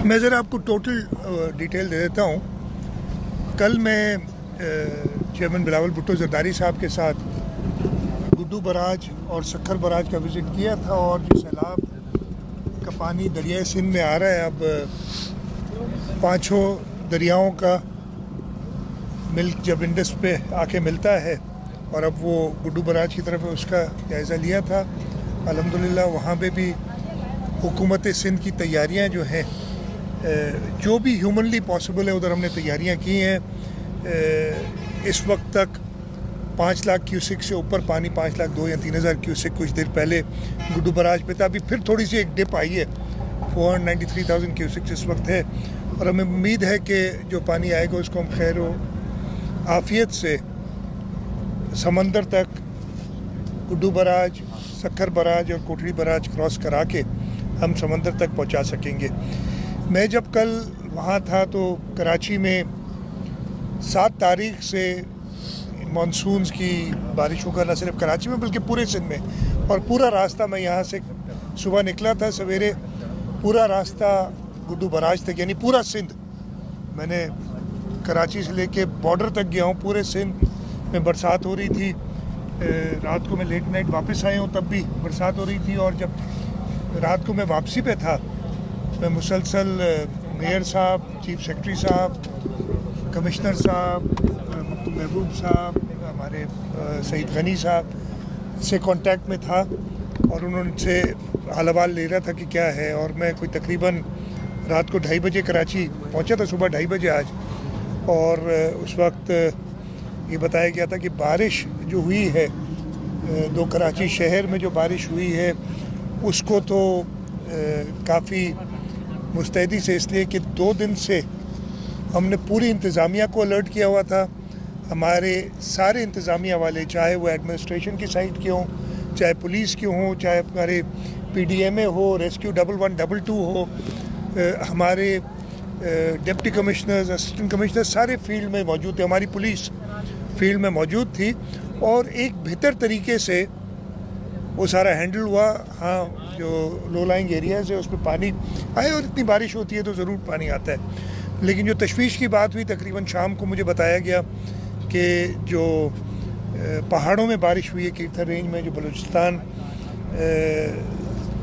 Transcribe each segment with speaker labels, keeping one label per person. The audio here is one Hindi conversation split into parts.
Speaker 1: मैं ज़रा आपको टोटल डिटेल दे देता हूँ। कल मैं चेयरमैन बिलावल भुट्टो जरदारी साहब के साथ गुड्डू बराज और सक्खर बराज का विज़िट किया था और जो सैलाब का पानी दरिया सिंध में आ रहा है, अब पाँचों दरियाओं का मिल्क जब इंडस पे आके मिलता है और अब वो गुड्डू बराज की तरफ उसका जायज़ा लिया था। अल्हम्दुलिल्लाह वहाँ पे भी हुकूमत सिंध की तैयारियाँ जो हैं, जो भी ह्यूमनली पॉसिबल है उधर हमने तैयारियाँ की हैं। इस वक्त तक 5 लाख क्यूसिक से ऊपर पानी, 5 लाख 2 या 3 हज़ार क्यूसिक कुछ देर पहले गुड्डू बराज पे था। अभी फिर थोड़ी सी एक डिप आई है, 493,000 क्यूसिक इस वक्त है और हमें उम्मीद है कि जो पानी आएगा उसको हम खैर आफियत से समंदर तक गुड्डू बराज, सक्खर बराज और कोठड़ी बराज क्रॉस करा के हम समंदर तक पहुंचा सकेंगे। मैं जब कल वहाँ था तो कराची में 7 तारीख से मानसून की बारिशों का न सिर्फ कराची में बल्कि पूरे सिंध में, और पूरा रास्ता मैं यहाँ से सुबह निकला था सवेरे, पूरा रास्ता गुड्डू बराज तक, यानी पूरा सिंध मैंने कराची से लेके बॉर्डर तक गया हूँ। पूरे सिंध में बरसात हो रही थी। रात को मैं लेट नाइट वापस आया हूँ, तब भी बरसात हो रही थी। और जब रात को मैं वापसी पे था, मैं मुसलसल मेयर साहब, चीफ सेक्रेटरी साहब, कमिश्नर साहब, महबूब साहब, हमारे सईद गनी साहब से कांटेक्ट में था और उनसे हाल हवाल ले रहा था कि क्या है। और मैं कोई तकरीबन रात को 2:30 बजे कराची पहुंचा था, सुबह 2:30 बजे आज। और उस वक्त ये बताया गया था कि बारिश जो हुई है, दो कराची शहर में जो बारिश हुई है उसको तो काफ़ी मुस्तैदी से, इसलिए कि 2 दिन से हमने पूरी इंतज़ामिया को अलर्ट किया हुआ था। हमारे सारे इंतज़ामिया वाले, चाहे वो एडमिनिस्ट्रेशन की साइड के हों, चाहे पुलिस के हों, चाहे हमारे PDMA हो, रेस्क्यू 1122 हो, हमारे डिप्टी कमिश्नर्स, असिस्टेंट कमिश्नर सारे फील्ड में मौजूद थे। हमारी पुलिस फील्ड में मौजूद थी और एक बेहतर तरीके से वो सारा हैंडल हुआ। हाँ, जो लो लाइंग एरियाज़ है उसमें पानी आए और इतनी बारिश होती है तो ज़रूर पानी आता है। लेकिन जो तशवीश की बात हुई, तकरीबन शाम को मुझे बताया गया कि जो पहाड़ों में बारिश हुई है, कीर्थर रेंज में, जो बलूचिस्तान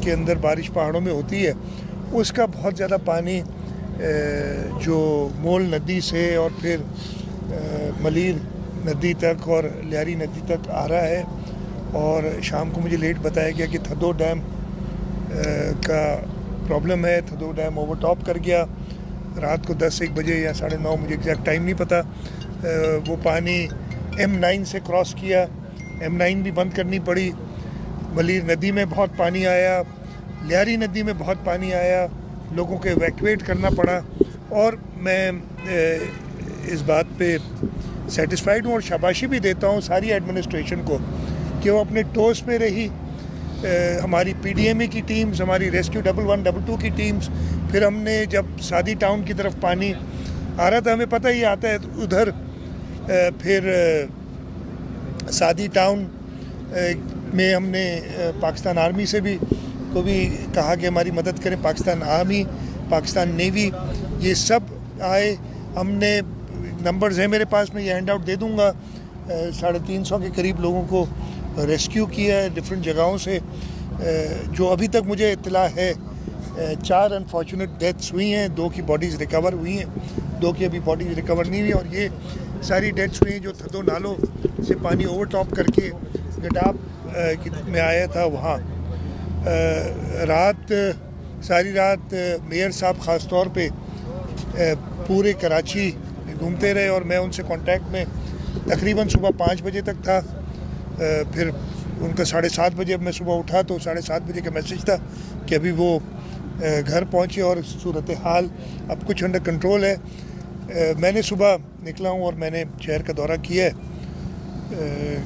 Speaker 1: के अंदर बारिश पहाड़ों में होती है, उसका बहुत ज़्यादा पानी जो मोल नदी से और फिर मलीर नदी तक और लियारी नदी तक आ रहा है। और शाम को मुझे लेट बताया गया कि थदो डैम का प्रॉब्लम है, थदो डैम ओवरटॉप कर गया रात को 10-1 बजे या 9:30, मुझे एग्जैक्ट टाइम नहीं पता। वो पानी M9 से क्रॉस किया, M9 भी बंद करनी पड़ी। मलीर नदी में बहुत पानी आया, लियारी नदी में बहुत पानी आया, लोगों को इवैक्यूएट करना पड़ा। और मैं इस बात पे सेटिस्फाइड हूँ और शाबाशी भी देता हूँ सारी एडमिनिस्ट्रेशन को कि वो अपने टोस पे रही। हमारी PDMA की टीम्स, हमारी रेस्क्यू 1122 की टीम्स, फिर हमने जब सादी टाउन की तरफ पानी आ रहा था, हमें पता ही आता है, तो उधर फिर सादी टाउन में हमने पाकिस्तान आर्मी से भी को भी कहा कि हमारी मदद करें। पाकिस्तान आर्मी, पाकिस्तान नेवी, ये सब आए। हमने नंबर्स हैं मेरे पास, में ये हैंड आउट दे दूँगा। 350 के करीब लोगों को रेस्क्यू किया है डिफरेंट जगहों से। जो अभी तक मुझे इत्तला है, 4 अनफॉर्चुनेट डेथ्स हुई हैं, 2 की बॉडीज़ रिकवर हुई हैं, 2 की अभी बॉडीज़ रिकवर नहीं हुई। और ये सारी डेथ्स हुई हैं जो थदो नालों से पानी ओवरटॉप करके गडाब में आया था वहाँ। सारी रात मेयर साहब ख़ास तौर पे पूरे कराची घूमते रहे और मैं उनसे कांटेक्ट में तकरीबन सुबह 5 बजे तक था। फिर उनका 7:30 बजे, अब मैं सुबह उठा तो 7:30 बजे का मैसेज था कि अभी वो घर पहुँचे और सूरत हाल अब कुछ अंडर कंट्रोल है। मैंने सुबह निकला हूँ और मैंने शहर का दौरा किया है।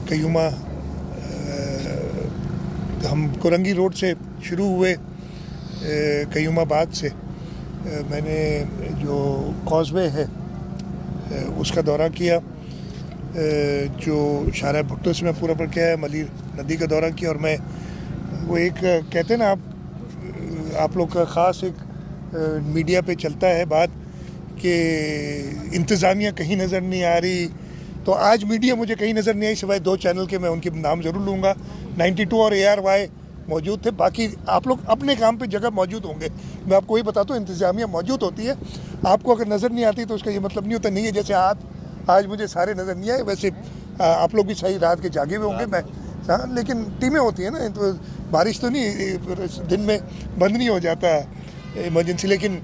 Speaker 1: कयूमा, हम कोरंगी रोड से शुरू हुए, कयूमाबाद से मैंने जो कॉजवे है उसका दौरा किया, जो शारा भुट्टो से मैं पूरा पर किया है, मलीर नदी का दौरा किया। और मैं वो एक कहते हैं ना, आप लोग का ख़ास एक मीडिया पे चलता है बात कि इंतज़ामिया कहीं नज़र नहीं आ रही, तो आज मीडिया मुझे कहीं नज़र नहीं आई सिवाय 2 चैनल के। मैं उनके नाम ज़रूर लूँगा, 92 और ARY मौजूद थे। बाकी आप लोग अपने काम पे जगह मौजूद होंगे। मैं आपको वही बताता हूँ, इंतज़ामिया मौजूद होती है। आपको अगर नज़र नहीं आती तो उसका ये मतलब नहीं होता नहीं है जैसे आज मुझे सारे नज़र नहीं आए। वैसे आप लोग भी सही रात के जागे हुए होंगे, मैं हाँ, लेकिन टीमें होती हैं ना, तो बारिश तो नहीं दिन में बंद नहीं हो जाता इमरजेंसी। लेकिन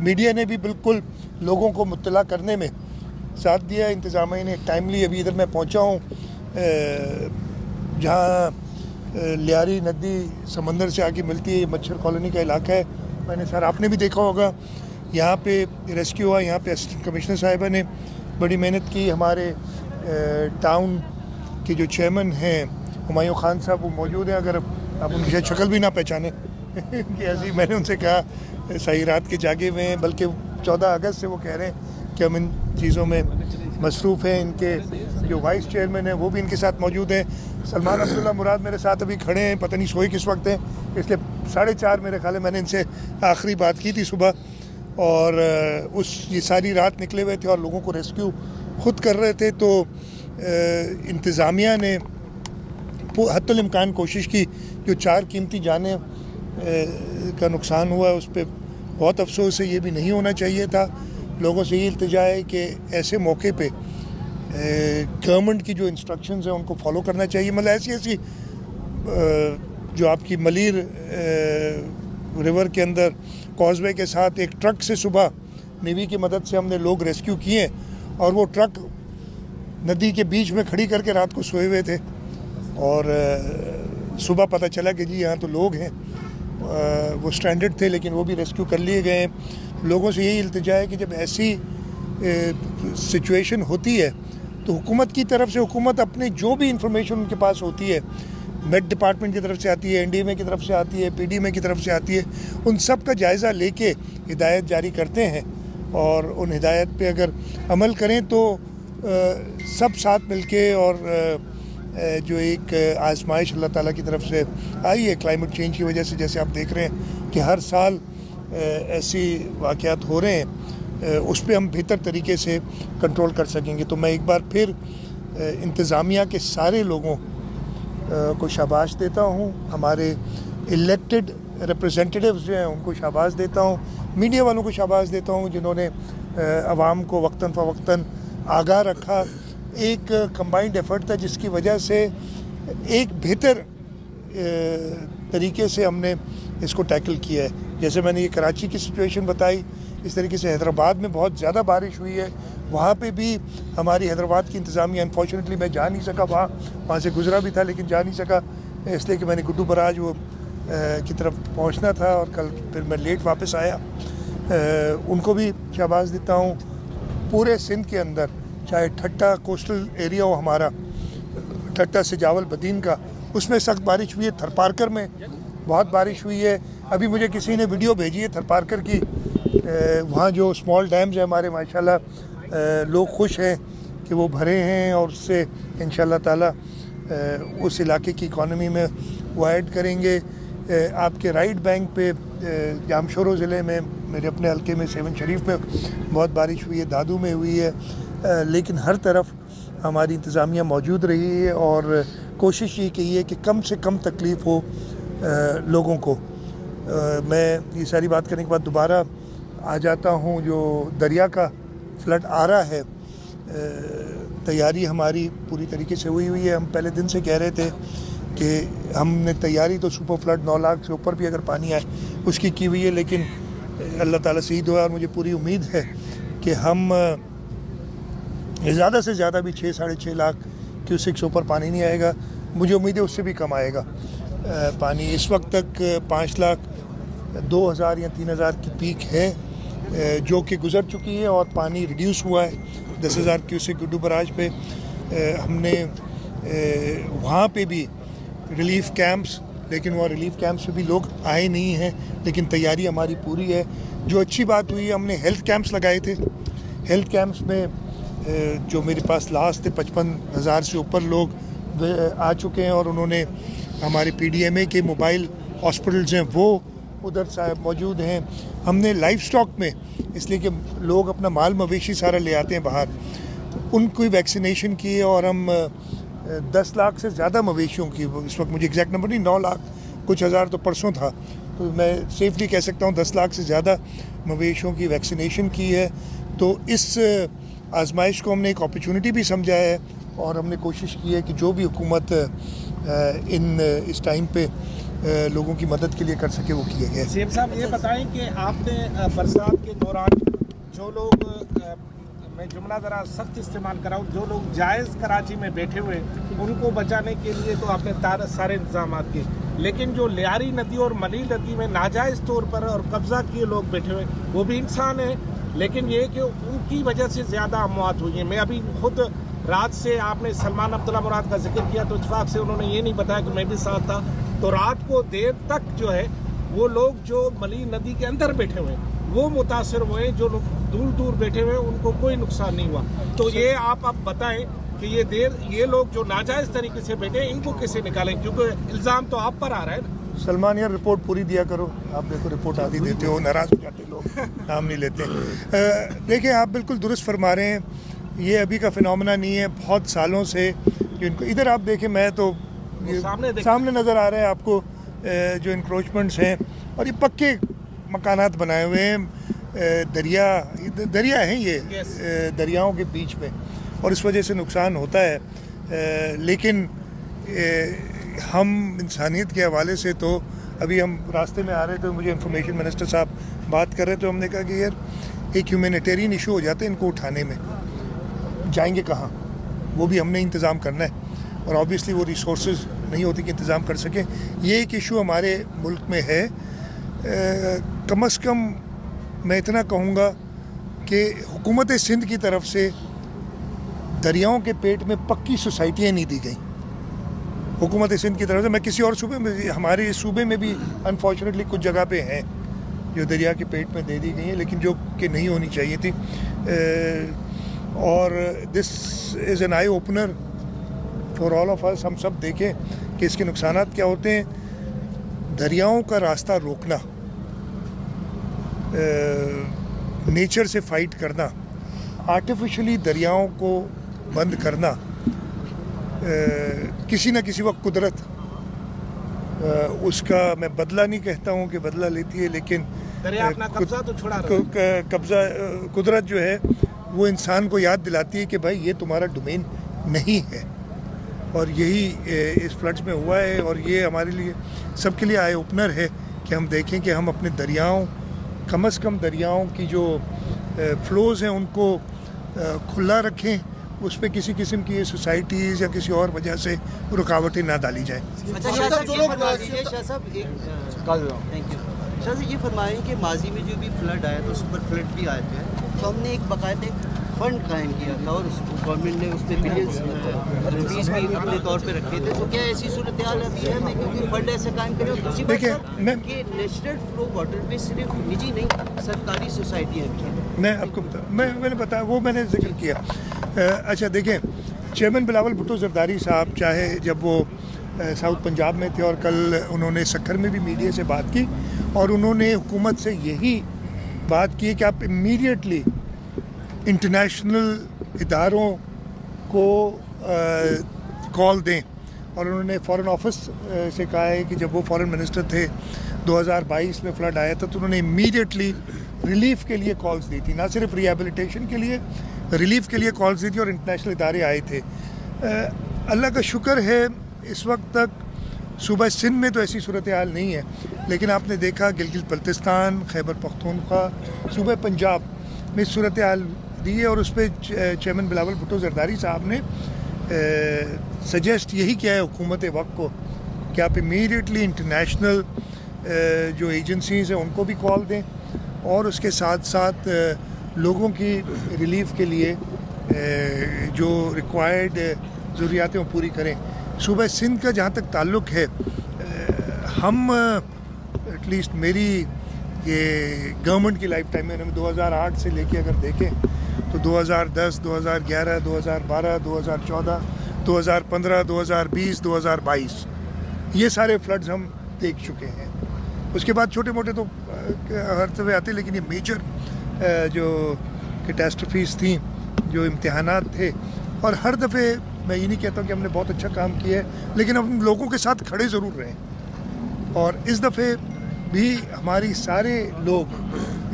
Speaker 1: मीडिया ने भी बिल्कुल लोगों को मुत्तला करने में साथ दिया। इंतज़ामिया ने टाइमली, अभी इधर मैं पहुंचा हूं जहां लियारी नदी समंदर से आके मिलती है, मच्छर कॉलोनी का इलाका है। मैंने सर आपने भी देखा होगा, यहाँ पे रेस्क्यू हुआ। यहाँ पे असिस्टेंट कमिश्नर साहिबा ने बड़ी मेहनत की। हमारे टाउन के जो चेयरमैन हैं हुमायूं खान साहब, वो मौजूद हैं। अगर आप उनकी शायद शक्ल भी ना पहचाने कि ऐसी, मैंने उनसे कहा सही रात के जागे हुए हैं, बल्कि 14 अगस्त से वो कह रहे हैं कि हम इन चीज़ों में मसरूफ़ हैं। इनके जो वाइस चेयरमैन हैं वो भी इनके साथ मौजूद हैं। सलमान अब्दुल्ला मुराद मेरे साथ अभी खड़े हैं, पता नहीं सोए किस वक्त हैं, इसलिए 4:30 मेरे ख्याल है मैंने इनसे आखिरी बात की थी सुबह। और ये सारी रात निकले हुए थे और लोगों को रेस्क्यू खुद कर रहे थे। तो इंतज़ामिया ने हत्तुल इम्कान कोशिश की। जो 4 कीमती जानें का नुकसान हुआ उस पर बहुत अफसोस है, ये भी नहीं होना चाहिए था। लोगों से ये इल्तिजा है कि ऐसे मौके पे गवर्नमेंट की जो इंस्ट्रक्शंस हैं उनको फॉलो करना चाहिए। मतलब ऐसी जो आपकी मलीर रिवर के अंदर कॉजवे के साथ एक ट्रक से सुबह नेवी की मदद से हमने लोग रेस्क्यू किए, और वो ट्रक नदी के बीच में खड़ी करके रात को सोए हुए थे, और सुबह पता चला कि जी यहाँ तो लोग हैं। वो स्ट्रैंडेड थे लेकिन वो भी रेस्क्यू कर लिए गए। लोगों से यही इल्तिजा है कि जब ऐसी सिचुएशन होती है तो हुकूमत की तरफ से, हुकूमत अपने जो भी इंफॉर्मेशन उनके पास होती है, मेट डिपार्टमेंट की तरफ से आती है, NDMA की तरफ से आती है, PDMA की तरफ से आती है, उन सब का जायज़ा लेके हिदायत जारी करते हैं। और उन हिदायत पे अगर अमल करें तो सब साथ मिलके, और जो एक आजमाइश अल्लाह ताला की तरफ से आई है क्लाइमेट चेंज की वजह से, जैसे आप देख रहे हैं कि हर साल ऐसी वाक़यात हो रहे हैं, उस पर हम बेहतर तरीके से कंट्रोल कर सकेंगे। तो मैं एक बार फिर इंतज़ामिया के सारे लोगों को शाबाश देता हूँ। हमारे इलेक्टेड रिप्रेजेंटेटिव्स जो हैं उनको शाबाश देता हूँ। मीडिया वालों को शाबाश देता हूँ जिन्होंने आवाम को वक्तन फ़वक्तन आगाह रखा। एक कंबाइंड एफर्ट था जिसकी वजह से एक बेहतर तरीके से हमने इसको टैकल किया है। जैसे मैंने ये कराची की सिचुएशन बताई, इस तरीके से हैदराबाद में बहुत ज़्यादा बारिश हुई है। वहाँ पे भी हमारी हैदराबाद की इंतज़ामिया, अनफॉर्चुनेटली मैं जा नहीं सका, वहाँ से गुजरा भी था लेकिन जा नहीं सका, इसलिए कि मैंने गुड्डू बराज वो की तरफ पहुँचना था, और कल फिर मैं लेट वापस आया। उनको भी शाबाश देता हूँ। पूरे सिंध के अंदर, चाहे ठट्टा कोस्टल एरिया हो हमारा, ठट्टा से जावल बदीन का, उसमें सख्त बारिश हुई है। थरपारकर में बहुत बारिश हुई है। अभी मुझे किसी ने वीडियो भेजी है थरपारकर की, वहाँ जो स्मॉल डैम्स हैं हमारे, माशाल्लाह लोग खुश हैं कि वो भरे हैं, और उससे इंशाल्लाह ताला उस इलाके की इकॉनमी में वो ऐड करेंगे। आपके राइट बैंक पे जामशोरो ज़िले में, मेरे अपने हल्के में सेवन शरीफ में बहुत बारिश हुई है, दादू में हुई है। लेकिन हर तरफ हमारी इंतज़ामिया मौजूद रही है, और कोशिश ये की है कि कम से कम तकलीफ़ हो लोगों को। मैं ये सारी बात करने के बाद दोबारा आ जाता हूँ। जो दरिया का फ्लड आ रहा है, तैयारी हमारी पूरी तरीके से हुई है। हम पहले दिन से कह रहे थे कि हमने तैयारी तो सुपर फ्लड 9 लाख से ऊपर भी अगर पानी आए उसकी की हुई है, लेकिन अल्लाह ताला से ही दुआ, और मुझे पूरी उम्मीद है कि हम ज़्यादा से ज़्यादा भी 6-6.5 लाख क्यूसेक से ऊपर पानी नहीं आएगा। मुझे उम्मीद है उससे भी कम आएगा पानी। इस वक्त तक 5,02,000 या 3,000 की पीक है जो कि गुज़र चुकी है, और पानी रिड्यूस हुआ है 10,000 क्यूसेक गुड्डू बराज पे। हमने वहाँ पे भी रिलीफ़ कैंप्स, लेकिन वहाँ रिलीफ़ कैंप्स पे भी लोग आए नहीं हैं, लेकिन तैयारी हमारी पूरी है। जो अच्छी बात हुई है, हमने हेल्थ कैंप्स लगाए थे। हेल्थ कैंप्स में जो मेरे पास लास्ट थे 55,000 से ऊपर लोग आ चुके हैं, और उन्होंने हमारे PDMA के मोबाइल हॉस्पिटल्स हैं वो उधर मौजूद हैं। हमने लाइफ स्टॉक में, इसलिए कि लोग अपना माल मवेशी सारा ले आते हैं बाहर, उनकी वैक्सीनेशन की है और हम 10 लाख से ज़्यादा मवेशियों की, इस वक्त मुझे एग्जैक्ट नंबर नहीं, 9 लाख कुछ हज़ार तो परसों था, तो मैं सेफली कह सकता हूँ 10 लाख से ज़्यादा मवेशियों की वैक्सीनेशन की है। तो इस आजमाइश को हमने एक अपॉर्चुनिटी भी समझा है और हमने कोशिश की है कि जो भी हुकूमत इस टाइम पे लोगों की मदद के लिए कर सके वो किया गया।
Speaker 2: सीएम साहब ये बताएं कि आपने बरसात के दौरान जो लोग, मैं जुमला ज़रा सख्त इस्तेमाल कराऊँ, जो लोग जायज़ कराची में बैठे हुए उनको बचाने के लिए तो आपने सारे इंतजाम किए, लेकिन जो लियारी नदी और मली नदी में नाजायज़ तौर पर और कब्ज़ा किए लोग बैठे हुए, वो भी इंसान हैं, लेकिन ये कि उनकी वजह से ज़्यादा अमवात हुई हैं। मैं अभी खुद रात से, आपने सलमान अब्दुल्ला मुराद का जिक्र किया तो इत्तेफाक से उन्होंने ये नहीं बताया कि मैं भी साथ था, तो रात को देर तक जो है वो लोग जो मली नदी के अंदर बैठे हुए वो मुतासर हुए, जो लोग दूर दूर बैठे हुए उनको कोई नुकसान नहीं हुआ। तो ये आप अब बताएं कि ये लोग जो नाजायज़ तरीके से बैठे इनको कैसे निकालें, क्योंकि इल्ज़ाम तो आप पर आ रहा है ना।
Speaker 1: सलमान यार रिपोर्ट पूरी दिया करो, आप देखो रिपोर्ट आधी देते हो, नाराज़ हो जाते लोग, नाम नहीं लेते। देखिए आप बिल्कुल दुरुस्त फरमा रहे हैं, ये अभी का फिनोमेना नहीं है, बहुत सालों से इनको, इधर आप देखें, मैं तो सामने नज़र आ रहा है आपको जो इंक्रोचमेंट्स हैं, और ये पक्के मकानात बनाए हुए हैं, दरिया हैं ये, दरियाओं के बीच में, और इस वजह से नुकसान होता है। लेकिन हम इंसानियत के हवाले से तो अभी हम रास्ते में आ रहे थे, मुझे इंफॉर्मेशन मिनिस्टर साहब बात कर रहे थे, तो हमने कहा कि यार एक ह्यूमैनिटेरियन इशू हो जाता है, इनको उठाने में जाएंगे कहाँ, वो भी हमने इंतज़ाम करना है, और ऑब्वियसली वो रिसोर्सेज नहीं होती कि इंतज़ाम कर सकें। ये एक इशू हमारे मुल्क में है। कम अज़ कम मैं इतना कहूँगा कि हुकूमत सिंध की तरफ से दरियाओं के पेट में पक्की सोसाइटियाँ नहीं दी गई हुकूमत सिंध की तरफ से। मैं किसी और सूबे में, हमारे सूबे में भी अनफॉर्चुनेटली कुछ जगह पे हैं जो दरिया के पेट में दे दी गई हैं, लेकिन जो कि नहीं होनी चाहिए थी। और this is an eye opener for all of us. हम सब देखें कि इसके नुकसानात क्या होते हैं। दरियाओं का रास्ता रोकना, नेचर से फाइट करना, आर्टिफिशियली दरियाओं को बंद करना, किसी न किसी वक्त कुदरत उसका, मैं बदला नहीं कहता हूँ कि बदला लेती है, लेकिन
Speaker 2: दरिया अपना कब्जा तो छुड़ा रहा है।
Speaker 1: कब्जा कुदरत जो है वो इंसान को याद दिलाती है कि भाई ये तुम्हारा डोमेन नहीं है, और यही इस फ्लड्स में हुआ है। और ये हमारे लिए, सबके लिए आई ओपनर है कि हम देखें कि हम अपने दरियाओं, कम अज़ कम दरियाओं की जो फ्लोज़ हैं उनको खुला रखें, उस पर किसी किस्म की सोसाइटीज़ या किसी और वजह से रुकावटें ना डाली जाएँ।
Speaker 3: सर ये फरमाएं कि माजी में जो भी फ्लड आया तो सुपर फ्लड भी आए थे, तो हमने एक बाकायदा फंड कायम किया था और गवर्नमेंट ने उस पर बिलियंस रुपीज़ भी अपने तौर पे रखे थे। तो क्या ऐसी सूरत हाल अभी है मैं, क्योंकि फंड ऐसे कायम करें, और दूसरी बात कि नेचुरल फ्लो वाटर में सिर्फ निजी नहीं सरकारी सोसाइटियाँ भी हैं।
Speaker 1: मैं आपको मैंने बताया, वो मैंने जिक्र किया। अच्छा देखें, चेयरमैन बिलावल भुट्टो जरदारी साहब, चाहे जब वो साउथ पंजाब में थे और कल उन्होंने सक्खर में भी मीडिया से बात की, और उन्होंने हुकूमत से यही बात की कि आप इमीडिएटली इंटरनेशनल इदारों को कॉल दें। और उन्होंने फ़ॉरेन ऑफिस से कहा है कि जब वो फ़ॉरेन मिनिस्टर थे 2022 में फ्लड आया था, तो उन्होंने इमीडिएटली रिलीफ के लिए कॉल्स दी थी, ना सिर्फ रिहेबिलिटेशन के लिए, रिलीफ के लिए कॉल्स दी थी, और इंटरनेशनल इदारे आए थे। अल्लाह का शुक्र है इस वक्त तक सूबा सिंध में तो ऐसी सूरत हाल नहीं है, लेकिन आपने देखा गिलगित बल्तिस्तान, खैबर पख्तूनख्वा, सूबा पंजाब में सूरत हाल दी है, और उस पर चेयरमैन बिलावल भुट्टो जरदारी साहब ने सजेस्ट यही किया है हुकूमत वक्त को कि आप इमीडिएटली इंटरनेशनल जो एजेंसीज़ हैं उनको भी कॉल दें, और उसके साथ साथ लोगों की रिलीफ के लिए जो रिक्वायर्ड ज़रूरियातें वो पूरी करें। सूबा सिंध का जहाँ तक ताल्लुक़ है, हम एटलीस्ट मेरी ये गवर्नमेंट की लाइफ टाइम में 2008 से लेके अगर देखें तो 2010, 2011, 2012, 2014, 2015, 2020, 2022 ये सारे फ्लड्स हम देख चुके हैं। उसके बाद छोटे मोटे तो हर दफ़े आते, लेकिन ये मेजर जो कैटास्ट्रफीज थी, जो इम्तिहानात थे, और हर दफ़े मैं ये नहीं कहता कि हमने बहुत अच्छा काम किया है, लेकिन हम लोगों के साथ खड़े ज़रूर रहे। और इस दफ़े भी हमारी सारे लोग,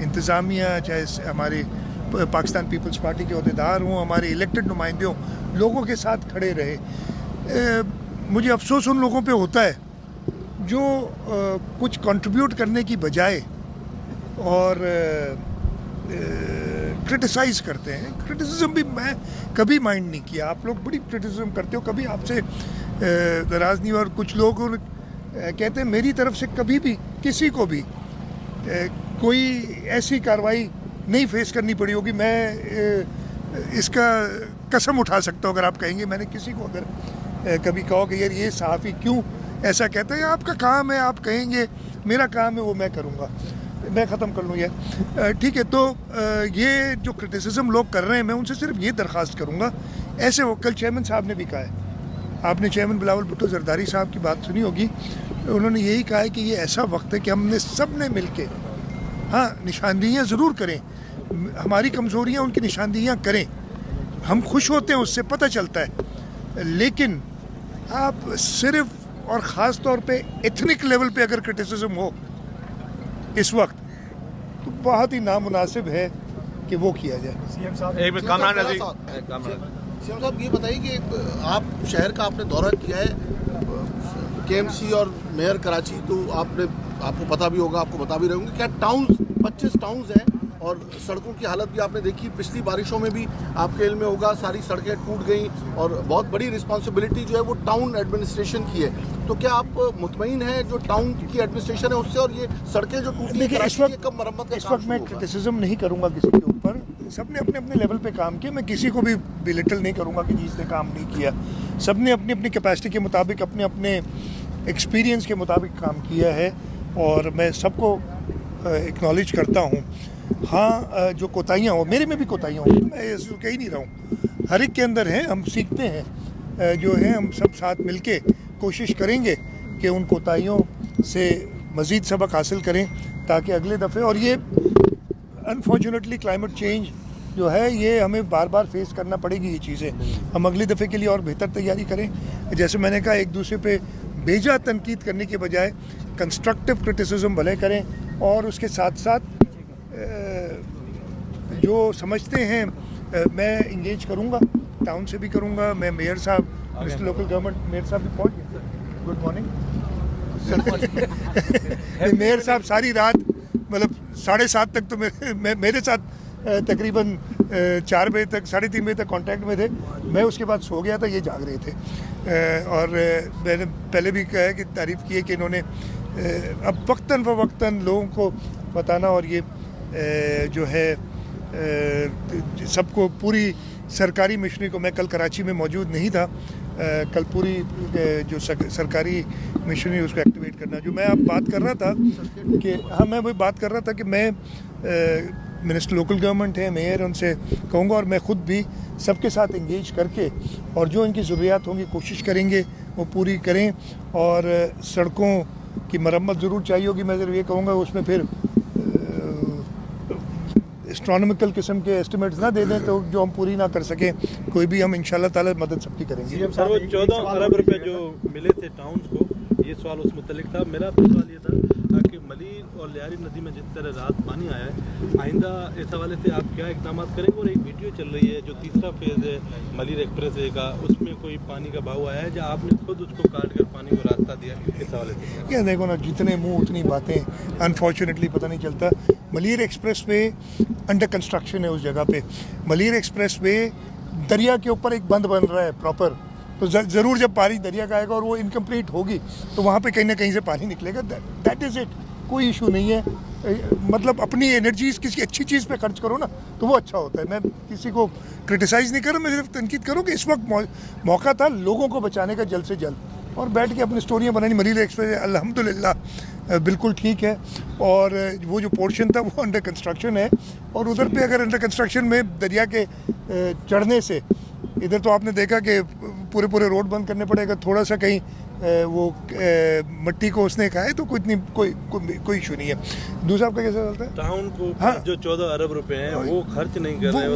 Speaker 1: इंतज़ामिया, चाहे हमारे पाकिस्तान पीपल्स पार्टी के अहदेदार हों, हमारे इलेक्टेड नुमाइंदे हों, लोगों के साथ खड़े रहे। मुझे अफसोस उन लोगों पे होता है जो कुछ कंट्रीब्यूट करने की बजाय और क्रिटिसाइज़ करते हैं। क्रिटिसिज्म भी मैं कभी माइंड नहीं किया। आप लोग बड़ी क्रिटिसिज्म करते हो, कभी आपसे नाराज़ नहीं हुआ। और कुछ लोग कहते हैं मेरी तरफ से कभी भी किसी को भी कोई ऐसी कार्रवाई नहीं फेस करनी पड़ी होगी। मैं इसका कसम उठा सकता हूँ अगर आप कहेंगे मैंने किसी को अगर कभी कहो कि यार ये सहाफ़ी क्यों ऐसा कहता है, आपका काम है, आप कहेंगे, मेरा काम है, वो मैं करूँगा, मैं ख़त्म कर लूँ यार, ठीक है। तो ये जो क्रिटिसिज्म लोग कर रहे हैं, मैं उनसे सिर्फ ये दरख्वास्त करूँगा, ऐसे वो कल चेयरमैन साहब ने भी कहा है, आपने चेयरमैन बिलावल भुट्टो जरदारी साहब की बात सुनी होगी, उन्होंने यही कहा है कि ये ऐसा वक्त है कि हमने सब ने मिल के, हाँ, निशानदेहियाँ ज़रूर करें, हमारी कमज़ोरियाँ उनकी निशानदेहियाँ करें, हम खुश होते हैं उससे पता चलता है, लेकिन आप सिर्फ और ख़ास तौर पे एथनिक लेवल पे अगर क्रिटिसिज्म हो इस वक्त, तो बहुत ही नामुनासिब है कि वो किया जाए।
Speaker 4: सीएम साहब ये बताइए कि आप शहर का आपने दौरा किया है, केएमसी और मेयर कराची, तो आपको पता भी होगा, आपको बता भी रहे होंगे, क्या टाउन्स 25 टाउन्स हैं और सड़कों की हालत भी आपने देखी। पिछली बारिशों में भी आपके इल्म में होगा, सारी सड़कें टूट गई और बहुत बड़ी रिस्पांसिबिलिटी जो है वो टाउन एडमिनिस्ट्रेशन की है। तो क्या आप मुतमईन हैं जो टाउन की एडमिनिस्ट्रेशन है उससे, और ये सड़कें जो टूटी हैं
Speaker 1: इस वक्त मैं क्रिटिसिज्म नहीं करूँगा किसी के ऊपर, सबने अपने अपने लेवल पे काम किया, मैं किसी को भी बिलिटल नहीं करूँगा कि जिसने काम नहीं किया। सबने अपनी अपनी कैपेसिटी के मुताबिक, अपने अपने एक्सपीरियंस के मुताबिक काम किया है और मैं सबको एक्नॉलेज करता हूँ। हाँ, जो कोताहियाँ हो, मेरे में भी कोताहियाँ हो, मैं ऐसे कह ही नहीं रहा हूँ, हर एक के अंदर हैं, हम सीखते हैं, जो है हम सब साथ मिलके कोशिश करेंगे कि उन कोताहियों से मज़ीद सबक हासिल करें ताकि अगले दफ़े, और ये अनफॉर्चुनेटली क्लाइमेट चेंज जो है ये हमें बार बार फेस करना पड़ेगी ये चीज़ें, हम अगले दफ़े के लिए और बेहतर तैयारी करें। जैसे मैंने कहा, एक दूसरे पे बेजा तनकीद करने के बजाय कंस्ट्रक्टिव क्रिटिसिज्म भले करें, और उसके साथ साथ जो समझते हैं मैं इंगेज करूंगा, टाउन से भी करूंगा, मैं मेयर साहब, मिनिस्टर लोकल गवर्नमेंट, मेयर साहब भी पहुंच गए, गुड मॉर्निंग मेयर साहब सारी रात मतलब 7:30 तक तो मेरे साथ तकरीबन 4 बजे तक, 3:30 बजे तक कांटेक्ट में थे, मैं उसके बाद सो गया था, ये जाग रहे थे। और मैंने पहले भी कहा कि तारीफ़ की है कि इन्होंने अब वक्तन फ़वक्तन लोगों को बताना, और ये जो है सबको पूरी सरकारी मिशनरी को, मैं कल कराची में मौजूद नहीं था, कल पूरी जो सरकारी मिशनरी उसको एक्टिवेट करना, जो मैं अब बात कर रहा था कि हाँ, मैं वही बात कर रहा था कि मैं मिनिस्टर लोकल गवर्नमेंट है, मेयर, उनसे कहूँगा, और मैं ख़ुद भी सबके साथ इंगेज करके, और जो इनकी ज़रूरियात होंगी कोशिश करेंगे वो पूरी करें। और सड़कों की मरम्मत ज़रूर चाहिए होगी, मैं ज़रूर ये कहूँगा उसमें फिर एस्ट्रोनॉमिकल किस्म के एस्टिमेट्स ना दे दें तो जो हम पूरी ना कर सकें, कोई भी, हम इंशाल्लाह ताला मदद सबकी करेंगे।
Speaker 5: सर, वो 14 अरब रुपए जो मिले थे टाउन्स को, ये सवाल उस मुतल्लिक था। मेरा सवाल ये था कि मलीर और लियारी नदी में जिस तरह रात पानी आया है, आइंदा इस हवाले से आप क्या इकदाम करेंगे? और एक वीडियो चल रही है जो तीसरा फेज़ है मलीर एक्सप्रेस वे का, उसमें कोई पानी का बहाव आया है या आपने खुद उसको काट कर पानी को रास्ता दिया, इस हवाले से?
Speaker 1: क्या देखो ना, जितने मुँह उतनी बातें, अनफॉर्चुनेटली पता नहीं चलता। Malir express way under construction है उस जगह पे। मलीर एक्सप्रेस वे दरिया के ऊपर एक बंद बन रहा है प्रॉपर, तो ज़रूर जब पानी दरिया का आएगा और वो इनकम्प्लीट होगी तो वहाँ पे कहीं ना कहीं से पानी निकलेगा। दैट इज़ इट, कोई इशू नहीं है। मतलब अपनी एनर्जीज किसी अच्छी चीज़ पे खर्च करो ना तो वो अच्छा होता है। मैं किसी को क्रिटिसाइज़ नहीं कर रहा, मैं सिर्फ तनकीद करूँ कि इस वक्त मौका था लोगों को बचाने का जल्द से जल्द, और बैठ के अपनी स्टोरियाँ बनानी। मलीर एक्सप्रेस अल्हम्दुलिल्लाह बिल्कुल ठीक है, और वो जो पोर्शन था वो अंडर कंस्ट्रक्शन है, और उधर पे अगर अंडर कंस्ट्रक्शन में दरिया के चढ़ने से, इधर तो आपने देखा कि पूरे पूरे रोड बंद करने पड़ेगा, थोड़ा सा कहीं मट्टी को उसने कहा है तो कोई इशू नहीं है। दूसरा आपका कैसा चलता है?
Speaker 5: टाउन को
Speaker 1: हाँ।
Speaker 5: जो 14 अरब रुपए हैं वो खर्च नहीं कर रहे,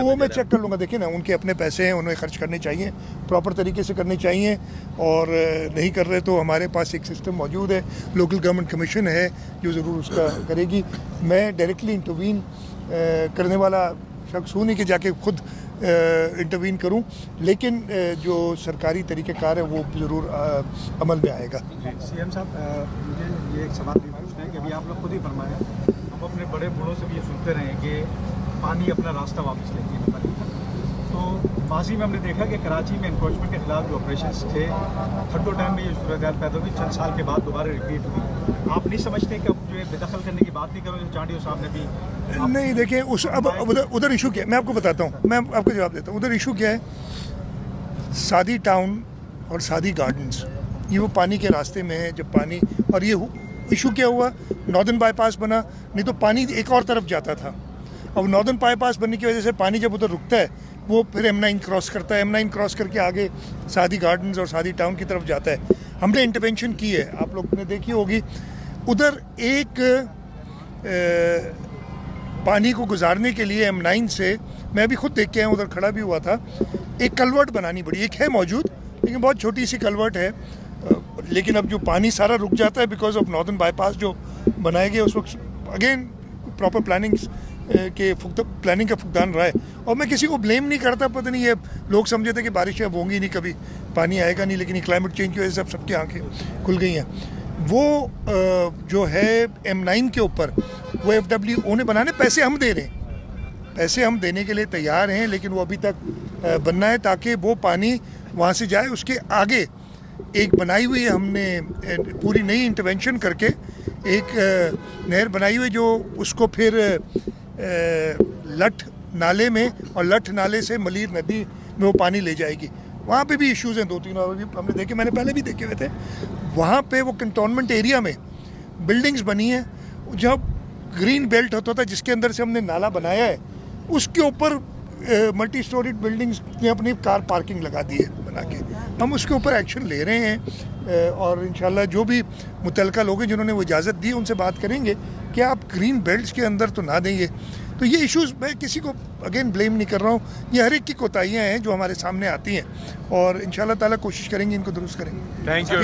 Speaker 1: वो मैं चेक कर लूँगा। देखिए ना, उनके अपने पैसे हैं, उन्हें खर्च करने चाहिए, प्रॉपर तरीके से करने चाहिए, और नहीं कर रहे तो हमारे पास एक सिस्टम मौजूद है, लोकल गवर्नमेंट कमीशन है जो ज़रूर उसका करेगी। मैं डायरेक्टली इंटरवीन करने वाला शख्स हूँ नहीं कि जाके खुद इंटरवीन करूं, लेकिन जो सरकारी तरीक़ेकार है वो ज़रूर अमल में आएगा।
Speaker 6: सीएम साहब, मुझे ये एक सवाल भी पूछना है कि अभी आप लोग खुद ही फरमाया, हम अपने बड़े बूढ़ों से भी ये सुनते रहे कि पानी अपना रास्ता वापस लेती है पानी। तो माजी में हमने देखा कि कराची में इंक्रोचमेंट के खिलाफ जो ऑपरेशंस थे, थर्डो टाइम में ये सूरत हाल पैदा हुई, चंद साल के बाद दोबारा रिपीट हुई। आप नहीं समझते कि अब जो है बेदखल करने की बात नहीं करो, जो चांडियो साहब ने भी
Speaker 1: नहीं, देखिए अब उधर इशू क्या है, मैं आपको बताता हूँ, मैं आपको जवाब देता हूँ। उधर इशू क्या है, सादी टाउन और सादी गार्डन्स, ये वो पानी के रास्ते में है। जब पानी, और ये इशू क्या हुआ, नॉर्दर्न बाईपास बना, नहीं तो पानी एक और तरफ जाता था। अब नॉर्दर्न बाईपास बनने की वजह से पानी जब उधर रुकता है वो फिर M9 क्रॉस करता है, M9 क्रॉस करके आगे सादी गार्डन्स और सादी टाउन की तरफ जाता है। हमने इंटरवेंशन की है, आप लोग ने देखी होगी। उधर एक पानी को गुजारने के लिए M9 से, मैं भी खुद देख के आया, उधर खड़ा भी हुआ था, एक कलवर्ट बनानी पड़ी। एक है मौजूद, लेकिन बहुत छोटी सी कलवर्ट है। लेकिन अब जो पानी सारा रुक जाता है बिकॉज ऑफ नॉर्दर्न बाईपास जो बनाए गए, उस वक्त अगेन प्रॉपर प्लानिंग का फुकदान रहा है। और मैं किसी को ब्लेम नहीं करता, पता नहीं ये लोग समझे थे कि बारिशें अब होंगी नहीं, कभी पानी आएगा नहीं, लेकिन क्लाइमेट चेंज की वजह से अब सबकी आंखें खुल गई हैं। वो जो है M9 के ऊपर वो FWO ने बनाने, पैसे हम दे रहे हैं, पैसे हम देने के लिए तैयार हैं, लेकिन वो अभी तक बनना है ताकि वो पानी वहाँ से जाए। उसके आगे एक बनाई हुई है हमने पूरी नई इंटरवेंशन करके, एक नहर बनाई हुई जो उसको फिर लठ नाले में और लठ नाले से मलीर नदी में वो पानी ले जाएगी। वहाँ पे भी इश्यूज़ हैं 2-3 और भी हमने देखे, मैंने पहले भी देखे हुए थे। वहाँ पे वो कंटोनमेंट एरिया में बिल्डिंग्स बनी हैं, जब ग्रीन बेल्ट होता था जिसके अंदर से हमने नाला बनाया है, उसके ऊपर मल्टी स्टोरीड बिल्डिंग्स ने अपनी कार पार्किंग लगा दी है बना के। हम उसके ऊपर एक्शन ले रहे हैं और इंशाल्लाह जो भी मुतल्लिका लोग हैं जिन्होंने वो इजाज़त दी उनसे बात करेंगे कि आप ग्रीन बेल्ट्स के अंदर तो ना देंगे। तो ये इश्यूज़, मैं किसी को अगेन ब्लेम नहीं कर रहा हूँ, ये हर एक की कोताहियाँ हैं जो हमारे सामने आती हैं, और इंशाल्लाह ताला कोशिश करेंगे इनको दुरुस्त करेंगे।
Speaker 7: Thank you.